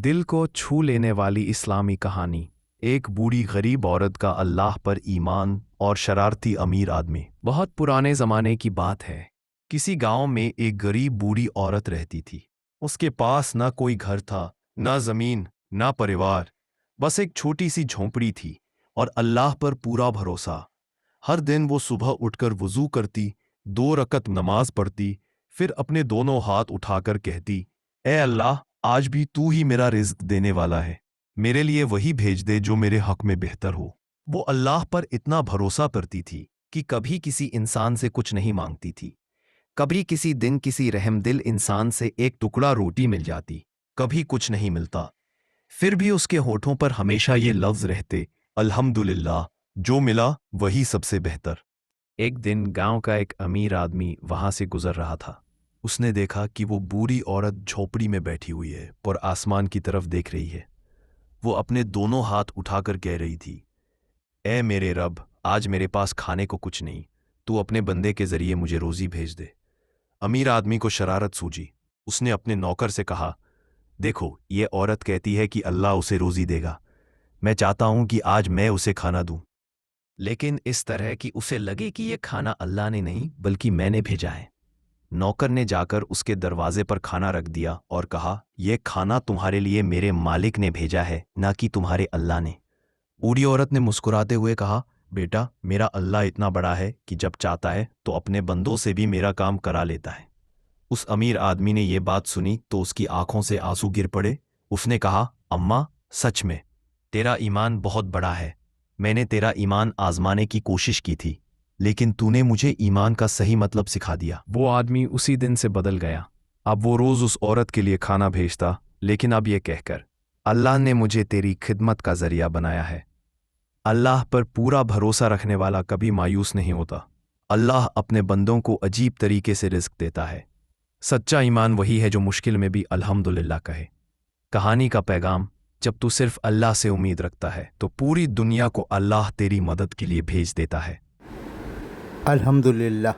दिल को छू लेने वाली इस्लामी कहानी। एक बूढ़ी गरीब औरत का अल्लाह पर ईमान और शरारती अमीर आदमी। बहुत पुराने ज़माने की बात है। किसी गांव में एक गरीब बूढ़ी औरत रहती थी। उसके पास ना कोई घर था, ना ज़मीन, ना परिवार, बस एक छोटी सी झोंपड़ी थी और अल्लाह पर पूरा भरोसा। हर दिन वो सुबह उठकर वज़ू करती, 2 रकत नमाज पढ़ती, फिर अपने दोनों हाथ उठाकर कहती, ए अल्लाह, आज भी तू ही मेरा रिज़्क देने वाला है। मेरे लिए वही भेज दे जो मेरे हक में बेहतर हो। वो अल्लाह पर इतना भरोसा करती थी कि कभी किसी इंसान से कुछ नहीं मांगती थी। कभी किसी दिन किसी रहमदिल इंसान से एक टुकड़ा रोटी मिल जाती, कभी कुछ नहीं मिलता। फिर भी उसके होठों पर हमेशा ये लफ्ज़ रहते, अल्हम्दुलिल्लाह, जो मिला वही सबसे बेहतर। एक दिन गांव का एक अमीर आदमी वहां से गुजर रहा था। उसने देखा कि वो बूढ़ी औरत झोपड़ी में बैठी हुई है और आसमान की तरफ देख रही है। वो अपने दोनों हाथ उठाकर कह रही थी, ए मेरे रब, आज मेरे पास खाने को कुछ नहीं, तू अपने बंदे के जरिए मुझे रोजी भेज दे। अमीर आदमी को शरारत सूझी। उसने अपने नौकर से कहा, देखो, ये औरत कहती है कि अल्लाह उसे रोजी देगा। मैं चाहता हूं कि आज मैं उसे खाना दूं, लेकिन इस तरह कि उसे लगे कि ये खाना अल्लाह ने नहीं बल्कि मैंने भेजा है। नौकर ने जाकर उसके दरवाजे पर खाना रख दिया और कहा, यह खाना तुम्हारे लिए मेरे मालिक ने भेजा है, ना कि तुम्हारे अल्लाह ने। बूढ़ी औरत ने मुस्कुराते हुए कहा, बेटा, मेरा अल्लाह इतना बड़ा है कि जब चाहता है तो अपने बंदों से भी मेरा काम करा लेता है। उस अमीर आदमी ने यह बात सुनी तो उसकी आंखों से आंसू गिर पड़े। उसने कहा, अम्मा, सच में तेरा ईमान बहुत बड़ा है। मैंने तेरा ईमान आजमाने की कोशिश की थी, लेकिन तूने मुझे ईमान का सही मतलब सिखा दिया। वो आदमी उसी दिन से बदल गया। अब वो रोज उस औरत के लिए खाना भेजता, लेकिन अब ये कहकर, अल्लाह ने मुझे तेरी खिदमत का जरिया बनाया है। अल्लाह पर पूरा भरोसा रखने वाला कभी मायूस नहीं होता। अल्लाह अपने बंदों को अजीब तरीके से रिज़्क देता है। सच्चा ईमान वही है जो मुश्किल में भी अल्हम्दुलिल्लाह कहे। कहानी का पैगाम, जब तू सिर्फ अल्लाह से उम्मीद रखता है तो पूरी दुनिया को अल्लाह तेरी मदद के लिए भेज देता है। अल्हम्दुलिल्लाह।